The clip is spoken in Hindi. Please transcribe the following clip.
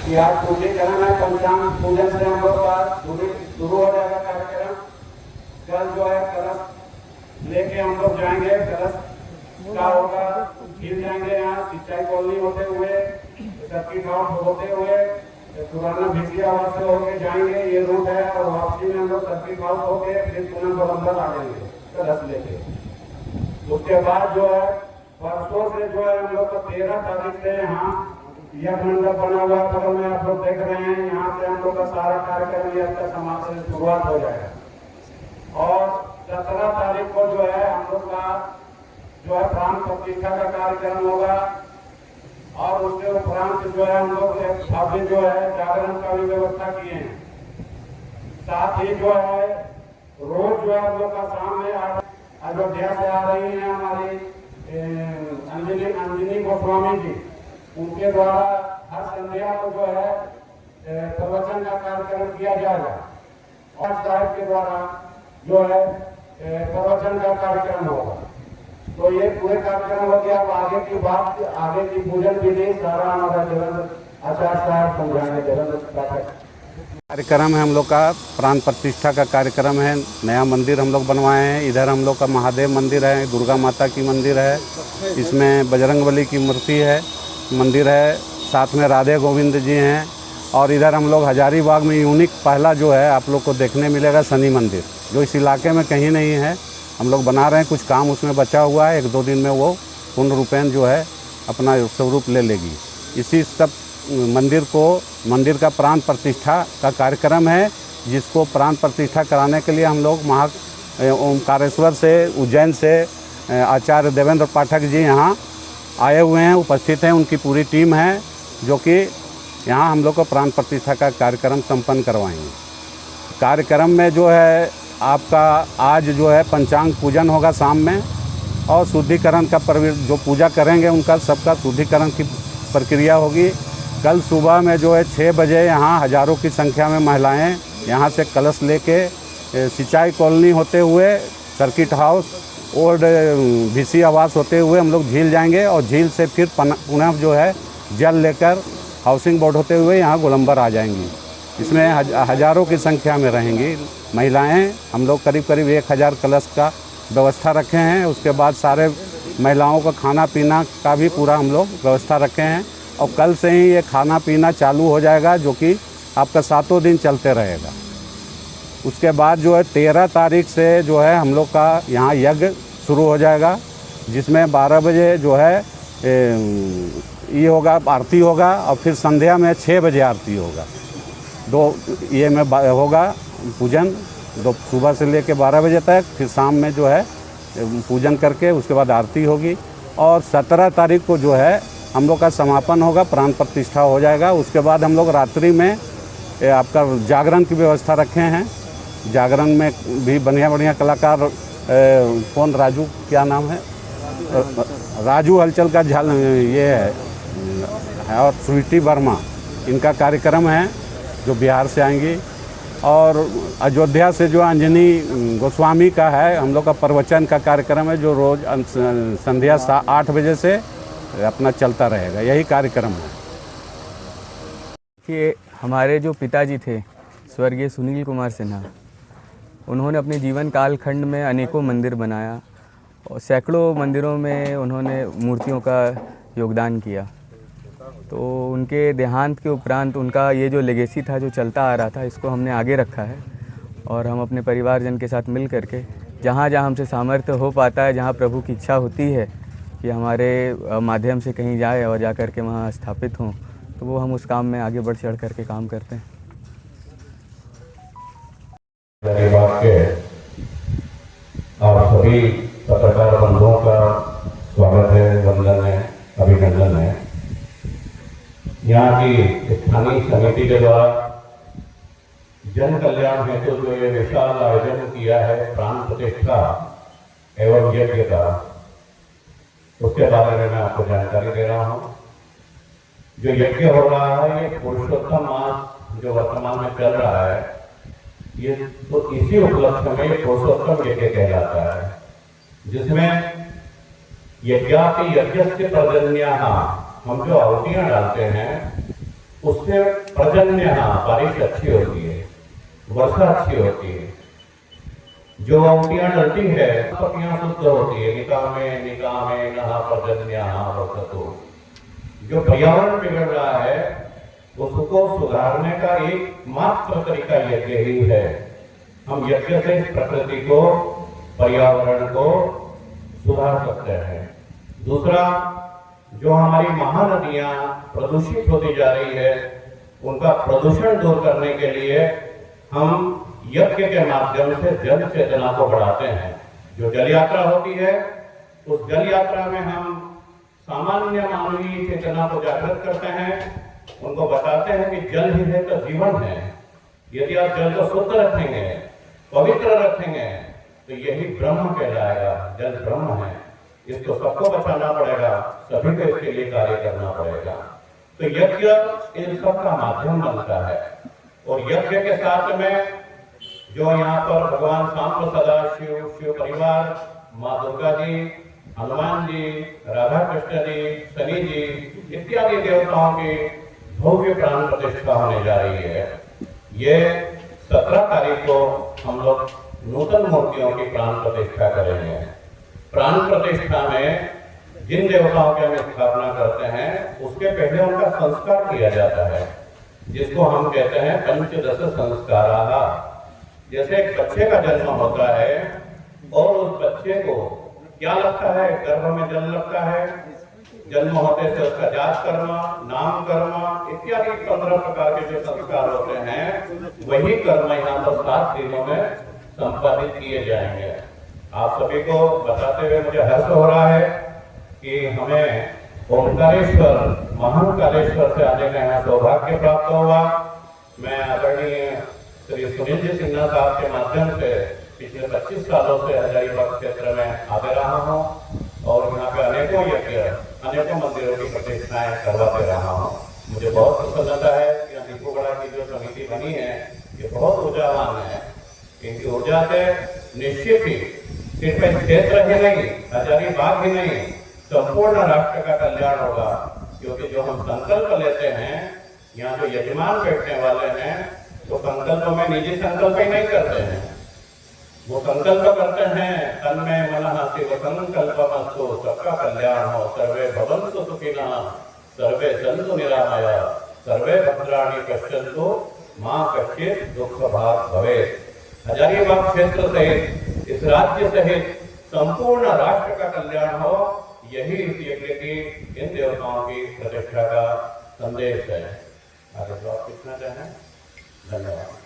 कि आज शुद्धिकरण है, पंचांग पूजन से हम लोग का शुरू हो जाएगा कार्यक्रम। कल जो है कलश लेके हम लोग जाएंगे, कलश का होगा, फिर जाएंगे यहाँ सिंचाई कॉलोनी होते हुए, सर्किट हाउस होते हुए, पुराना भिसियावास से होके जाएंगे, ये रूट है। और वापसी में हम लोग सर्किट हाउस होके फिर पुनः गोलंबर आ जाएंगे कलश लेके। उसके बाद जो है परसों से जो है हम लोग को 13 तारीख से यहाँ यज्ञ मंडप बना हुआ बगल में आप लोग देख रहे हैं। यहाँ से हम लोग का सारा कार्यक्रम यज्ञ का समाप्त से शुरुआत हो जाएगा। और 17 तारीख को जो है हम लोग का जो है प्राण प्रतिष्ठा का कार्यक्रम होगा। और उसके उपरांत जो है हम लोग एक भव्य जो है जागरण का भी व्यवस्था किए हैं। साथ ही जो है रोज जो है हम लोग का शाम में अयोध्या से आ रही है हमारी अंजनी गोस्वामी जी, उनके द्वारा हर संध्या को जो है प्रवचन का कार्यक्रम किया जाएगा। और साहब के द्वारा जो है प्रवचन का कार्यक्रम होगा। तो ये पूरे कार्यक्रम हो गया। अब आगे की बात, आगे की पूजन विधि सारा हमारा जगन आचार्य साहब समझाएंगे। जगन कार्यक्रम है हम लोग का प्राण प्रतिष्ठा का कार्यक्रम है। नया मंदिर हम लोग बनवाए हैं। इधर हम लोग का महादेव मंदिर है, दुर्गा माता की मंदिर है, इसमें बजरंगबली की मूर्ति है, मंदिर है, साथ में राधे गोविंद जी हैं। और इधर हम लोग हजारीबाग में यूनिक पहला जो है आप लोग को देखने मिलेगा शनि मंदिर, जो इस इलाके में कहीं नहीं है। हम लोग बना रहे हैं, कुछ काम उसमें बचा हुआ है, 1-2 दिन में वो पूर्ण रूपेण जो है अपना स्वरूप ले लेगी। इसी सब मंदिर का प्राण प्रतिष्ठा का कार्यक्रम है, जिसको प्राण प्रतिष्ठा कराने के लिए हम लोग ओमकारेश्वर से, उज्जैन से आचार्य देवेंद्र पाठक जी यहाँ आए हुए हैं, उपस्थित हैं। उनकी पूरी टीम है जो कि यहाँ हम लोग को प्राण प्रतिष्ठा का कार्यक्रम संपन्न करवाएंगे। कार्यक्रम में जो है आपका आज जो है पंचांग पूजन होगा शाम में, और शुद्धिकरण का जो पूजा करेंगे उनका सबका शुद्धिकरण की प्रक्रिया होगी। कल सुबह में जो है 6 बजे यहाँ हज़ारों की संख्या में महिलाएं यहाँ से कलश लेके सिंचाई कॉलोनी होते हुए, सर्किट हाउस, ओल्ड VC आवास होते हुए हम लोग झील जाएंगे। और झील से फिर पुनः जो है जल लेकर हाउसिंग बोर्ड होते हुए यहाँ गोलंबर आ जाएंगी। इसमें हज़ारों की संख्या में रहेंगी महिलाएं। हम लोग करीब 1000 कलश का व्यवस्था रखे हैं। उसके बाद सारे महिलाओं का खाना पीना का भी पूरा हम लोग व्यवस्था रखे हैं। और कल से ही ये खाना पीना चालू हो जाएगा, जो कि आपका 7 दिन चलते रहेगा। उसके बाद जो है 13 तारीख से जो है हम लोग का यहाँ यज्ञ शुरू हो जाएगा, जिसमें 12 बजे जो है ये होगा, आरती होगा। और फिर संध्या में 6 बजे आरती होगा। 2 ये में होगा पूजन, सुबह से लेके 12 बजे तक। फिर शाम में जो है पूजन करके उसके बाद आरती होगी। और 17 तारीख को जो है हम लोग का समापन होगा, प्राण प्रतिष्ठा हो जाएगा। उसके बाद हम लोग रात्रि में आपका जागरण की व्यवस्था रखे हैं। जागरण में भी बढ़िया कलाकार, कौन, राजू, क्या नाम है, राजू हलचल का ये है, और स्वीटी वर्मा, इनका कार्यक्रम है जो बिहार से आएंगी। और अयोध्या से जो अंजनी गोस्वामी का है, हम लोग का प्रवचन का कार्यक्रम है, जो रोज़ संध्या 8 बजे से अपना चलता रहेगा। यही कार्यक्रम है। कि हमारे जो पिताजी थे स्वर्गीय सुनील कुमार सिन्हा, उन्होंने अपने जीवन कालखंड में अनेकों मंदिर बनाया और सैकड़ों मंदिरों में उन्होंने मूर्तियों का योगदान किया। तो उनके देहांत के उपरांत उनका ये जो लेगेसी था, जो चलता आ रहा था, इसको हमने आगे रखा है। और हम अपने परिवारजन के साथ मिल करके जहाँ जहाँ हमसे सामर्थ्य हो पाता है, जहाँ प्रभु की इच्छा होती है कि हमारे माध्यम से कहीं जाए और जा कर के वहाँ स्थापित हों, तो वो हम उस काम में आगे बढ़ चढ़ करके काम करते हैं। आप सभी पत्रकार बंधुओं का स्वागत है, वंदन है, अभिनंदन है। यहाँ की स्थानीय समिति के द्वारा जन कल्याण हेतु जो ये विशाल आयोजन किया है प्राण प्रतिष्ठा एवं यज्ञ का, उसके बारे में मैं आपको जानकारी दे रहा हूँ। जो यज्ञ हो रहा है, ये पुरुषोत्तम मास जो वर्तमान में चल रहा है, ये तो इसी उपलक्ष्य में पुरुषोत्तम यज्ञ कहलाता है, जिसमें यज्ञाति यज्ञस्य पर्जन्याः, हम जो आहुतियां डालते हैं उससे उससे पर्जन्य, बारिश अच्छी होती है, वर्षा अच्छी होती है, जो औटियां डलती है पत्तियां शुद्ध होती है, निकाह में नहा पर्जन्य वर्षतो। जो पर्यावरण बिगड़ रहा है उसको सुधारने का एकमात्र तरीका यज्ञ ही है। हम यज्ञ से प्रकृति को, पर्यावरण को सुधार सकते हैं। दूसरा, जो हमारी महानदियां प्रदूषित होती जा रही है उनका प्रदूषण दूर करने के लिए हम यज्ञ के माध्यम से जल चेतना को बढ़ाते हैं। जो जल यात्रा होती है उस जल यात्रा में हम सामान्य मानवीय चेतना को जागृत करते हैं, उनको बताते हैं कि जल ही है तो जीवन है। यदि आप जल को शुद्ध रखेंगे, पवित्र रखेंगे तो यही ब्रह्म कहलाएगा। जल ब्रह्म है, इसको सबको बचाना पड़ेगा, सभी को इसके लिए कार्य करना पड़ेगा। तो यज्ञ इन सब का माध्यम बनता है। और यज्ञ के साथ में जो यहाँ पर भगवान सांब सदाशिव, शिव परिवार, माँ दुर्गा जी, हनुमान जी, राधा कृष्ण जी, शनि जी इत्यादि देवताओं की भव्य प्राण प्रतिष्ठा होने जा रही है। ये 17 तारीख को हम लोग नूतन मूर्तियों की प्राण प्रतिष्ठा करेंगे। प्राण प्रतिष्ठा में जिन देवताओं की हम स्थापना करते हैं उसके पहले उनका संस्कार किया जाता है, जिसको हम कहते हैं पंचदश संस्काराः। जैसे एक बच्चे का जन्म होता है और उस बच्चे को क्या लगता है, गर्भ में जल लगता है, जन्म होते से उसका जात कर्म, नाम कर्म इत्यादि 15 प्रकार के जो संस्कार होते हैं वही कर्म यहाँ पर 7 दिनों में संपादित किए जाएंगे। आप सभी को बताते हुए मुझे हर्ष हो रहा है कि हमें ओंकारेश्वर, महाकालेश्वर से आने का यहाँ सौभाग्य प्राप्त हुआ। मैं आदरणीय श्री सुनील जी सिन्हा साहब के माध्यम से पिछले 25 सालों से हजारीबाग क्षेत्र में आते रहा हूँ और यहाँ पे अनेकों यज्ञ, अनेकों मंदिरों की प्रतिष्ठाएं करवाते रहा हूँ। मुझे बहुत प्रसन्नता है कि दीपोगढ़ा की जो समिति बनी है ये बहुत ऊर्जावान है। इनकी ऊर्जा से निश्चित ही सिर्फ इस क्षेत्र ही नहीं, हजारीबाग ही नहीं, संपूर्ण राष्ट्र का कल्याण होगा। क्योंकि जो हम संकल्प लेते हैं, यहाँ जो यजमान बैठने वाले हैं वो संकल्प में निजी संकल्प ही नहीं करते हैं, वो संकल्प करते हैं तन्मे मनः शिव संकल्पमस्तु, सबका कल्याण हो, सर्वे भवन्तु सुखिनः, सर्वे सन्तु निरामया, सर्वे भद्राणि पश्यन्तु मां कश्चित् दुःख भाग् भवेत्। हजारीबाग क्षेत्र सहित इस राज्य सहित संपूर्ण राष्ट्र का कल्याण हो, यही इस यज्ञ की, इन देवताओं की प्रतिष्ठा का संदेश है। आगे तो आप कितना चाहें? धन्यवाद।